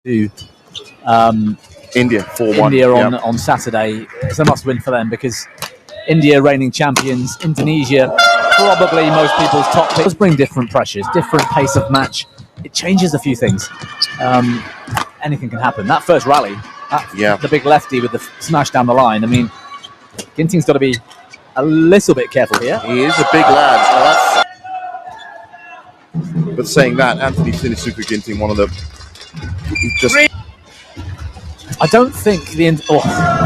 to India 4-1. India on Saturday. It's a must-win for them because India, reigning champions, Indonesia, probably most people's top pick. It does bring different pressures, different pace of match. It changes a few things. Anything can happen. That first rally, the big lefty with the smash down the line. I mean, Ginting's got to be a little bit careful here. He is a big lad. But saying that, Anthony Sinisuka Ginting, one of the I don't think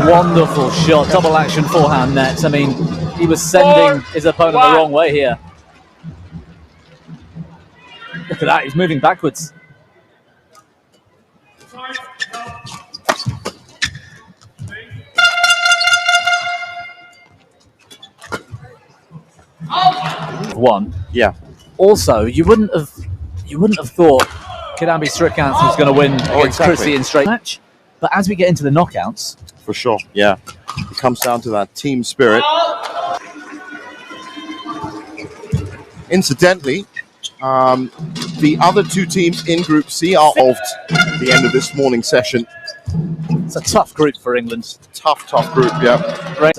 wonderful shot, double action forehand net. I mean, he was sending his opponent the wrong way here. Look at that, he's moving backwards. One. Yeah. Also, you wouldn't have thought Kidambi Srikanth was going to win against Christie in straight match. But as we get into the knockouts, for sure, yeah, it comes down to that team spirit. Incidentally, the other two teams in Group C are involved at the end of this morning's session. It's a tough group for England. Tough group, yeah. Great.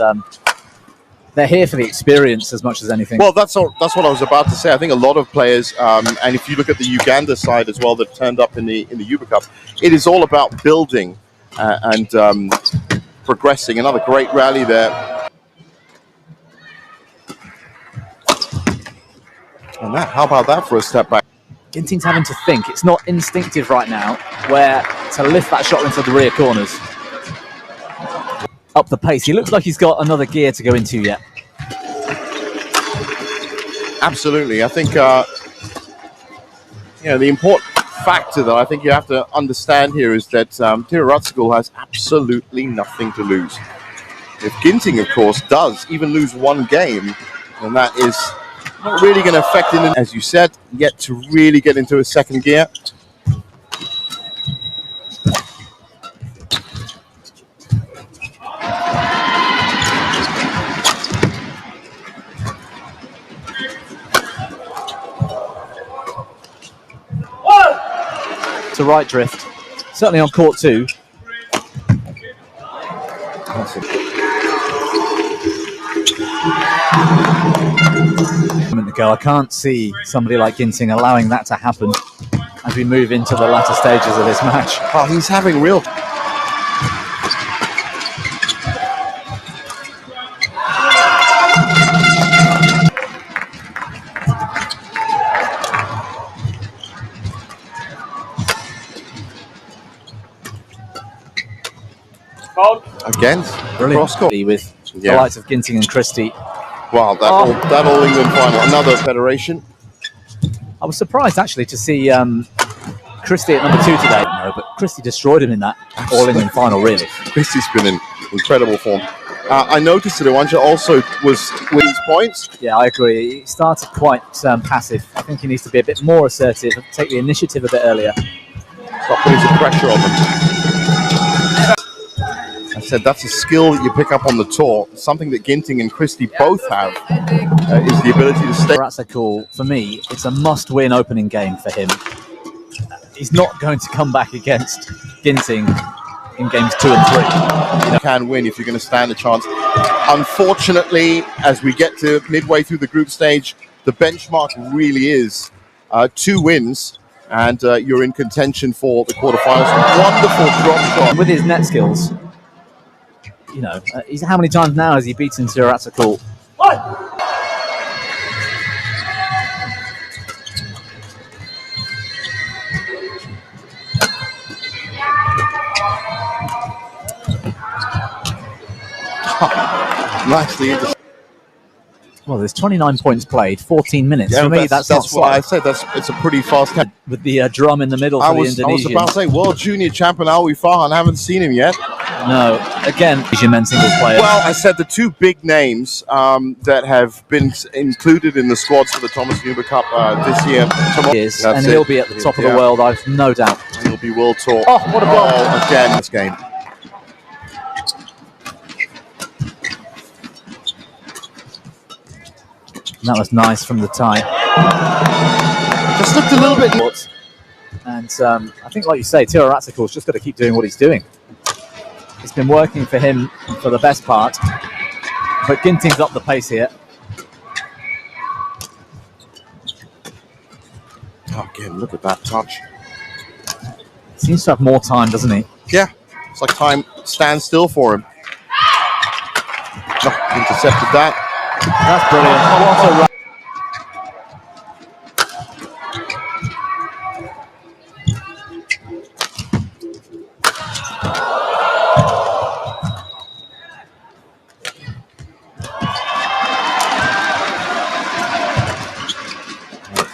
They're here for the experience as much as anything. Well, that's what I was about to say. I think a lot of players, and if you look at the Uganda side as well that turned up in the Uber Cup, it is all about building and progressing. Another great rally there. And that, how about that for a step back? Ginting's having to think. It's not instinctive right now where to lift that shot into the rear corners. Up the pace. He looks like he's got another gear to go into yet. Absolutely. I think the important factor that I think you have to understand here is that Teerraratsakul has absolutely nothing to lose. If Ginting, of course, does even lose one game, then that is not really going to affect him, as you said, yet to really get into a second gear. To right drift, certainly on court 2. A moment ago, I can't see somebody like Ginting allowing that to happen as we move into the latter stages of this match. Oh, he's having real... Again, brilliant with the likes of Ginting and Christie. Wow, that all England final, another federation. I was surprised actually to see Christie at number 2 today. No, but Christie destroyed him in that all England final. Really, Christie's been in incredible form. I noticed that Iwanja also was with his points. Yeah, I agree. He started quite passive. I think he needs to be a bit more assertive and take the initiative a bit earlier. Stop putting some pressure on them. I said that's a skill that you pick up on the tour. Something that Ginting and Christie both have is the ability to stay. Teerraratsakul, for me, it's a must-win opening game for him. He's not going to come back against Ginting in games 2 and 3. You can win if you're going to stand a chance. Unfortunately, as we get to midway through the group stage, the benchmark really is 2 wins, and you're in contention for the quarterfinals. Wonderful drop shot with his net skills. You know, how many times now has he beaten Teerraratsakul? Nicely. Well, there's 29 points played, 14 minutes. Yeah, for me, that's what I said. It's a pretty fast catch. With the drum in the middle for the Indonesian. I was about to say, World Junior Champion Alwi Farhan. I haven't seen him yet. No, again, Asian men's singles player. Well, I said the 2 big names that have been included in the squads for the Thomas Uber Cup this year. And he'll be at the top of the world, I've no doubt. And he'll be world tour. Oh, what a block. Again, this game. And that was nice from the tie. Just looked a little bit... And I think, like you say, Teerraratsakul's just got to keep doing what he's doing. It's been working for him for the best part. But Ginting's up the pace here. Oh, again, look at that touch. Seems to have more time, doesn't he? Yeah, it's like time stands still for him. Oh, intercepted that. That's brilliant. What a run.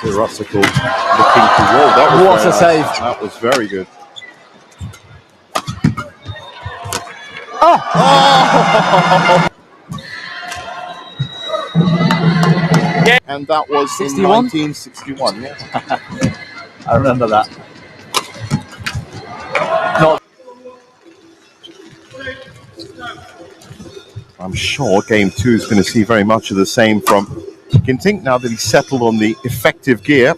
Teerratsakul looking to roll. That was what a save. That was very good. Oh! And that was 61? in 1961. Yeah. I remember that. Not. I'm sure game 2 is going to see very much of the same from Ginting now that he's settled on the effective gear.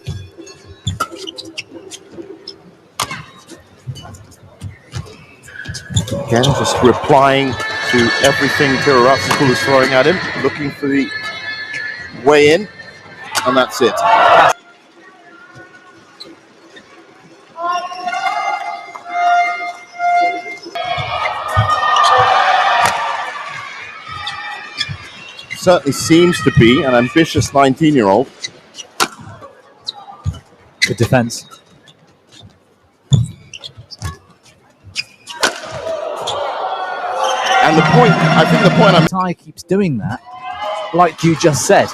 Again, just replying to everything Teerraratsakul is throwing at him, looking for the way in, and that's it. Certainly seems to be an ambitious 19-year-old. Good defense. And the point, I think the point Thai keeps doing that, like you just said.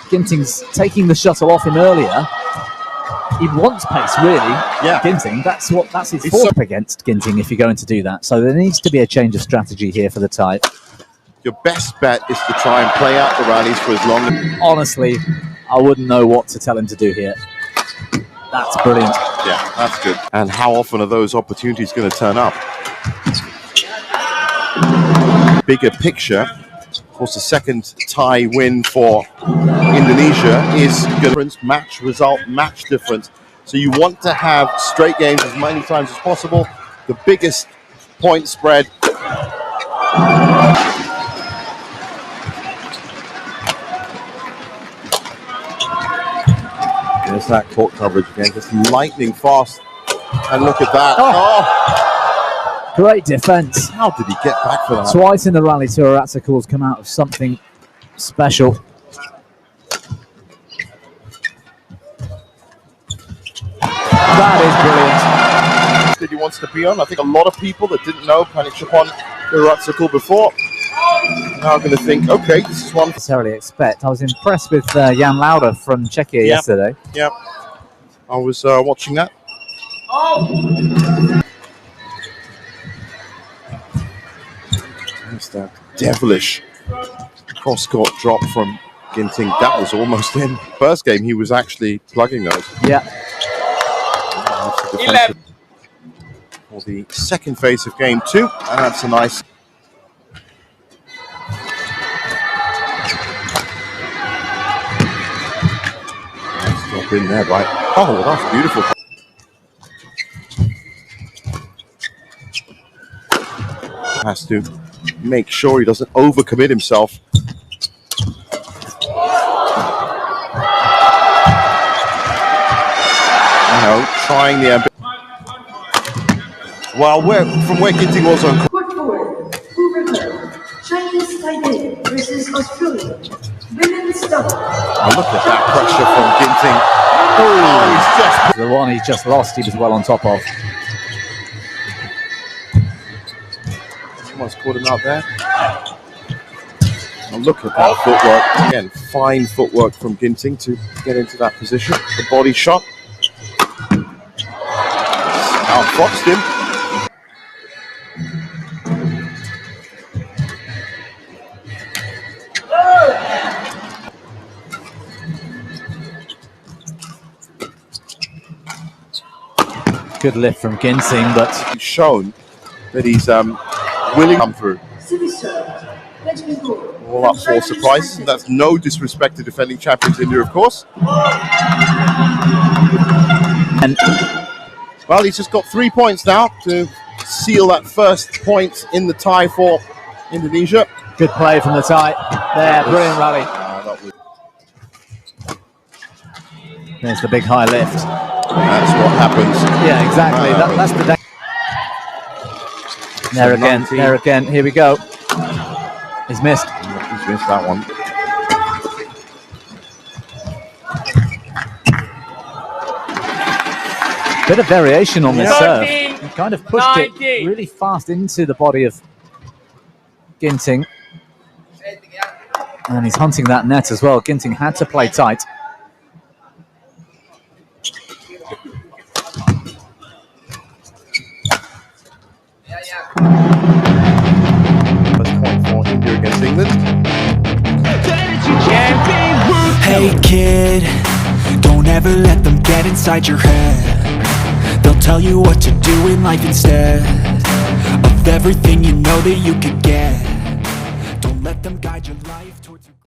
Ginting's taking the shuttle off him earlier. He wants pace, really. Yeah. Ginting, that's his fault up against Ginting if you're going to do that. So there needs to be a change of strategy here for the Thai. Your best bet is to try and play out the rallies for as long as... Honestly, I wouldn't know what to tell him to do here. That's brilliant. Yeah, that's good. And how often are those opportunities going to turn up? Bigger picture, of course, the second Thai win for Indonesia is going to match result, match difference. So you want to have straight games as many times as possible. The biggest point spread. There's that court coverage again, just lightning fast. And look at that. Oh. Great defense. How did he get back for that? Twice in the rally, Teerraratsakul's come out of something special. That is brilliant. That he wants to be on. I think a lot of people that didn't know Panitchaphon Teerraratsakul before now going to think, okay, this is one. Necessarily expect. I was impressed with Jan Lauder from Czechia yesterday. Yeah, I was watching that. There's that devilish cross-court drop from Ginting. That was almost in. First game, he was actually plugging those. Yeah. For the second phase of game 2, and that's a nice. Drop in there, right? Oh, that's beautiful. Has to make sure he doesn't overcommit himself. Trying the well, from where Ginting was on. Court forward, Chinese Taipei versus Australia. Women's double. Oh, look at that pressure from Ginting. Oh, he's just the one he just lost. He was well on top of. Someone's caught him out there. Oh, look at that footwork again. Fine footwork from Ginting to get into that position. The body shot. Outfoxed him. Good lift from Ginting, but he's shown that he's willing to come through. All up for surprise. That's no disrespect to defending champions India, of course. And Well, he's just got 3 points now to seal that first point in the tie for Indonesia. Good play from the Thai. There, brilliant rally. There's the big high lift. That's what happens. Yeah, exactly. That's the there again. 19. There again. Here we go. He's missed. He's missed that one. Bit of variation on this serve. 13, He kind of pushed 19. it really fast into the body of Ginting. And he's hunting that net as well. Ginting had to play tight. First point for India against England. Hey kid, don't ever let them get inside your head. They'll tell you what to do in life instead of everything you know that you could get. Don't let them guide your life towards your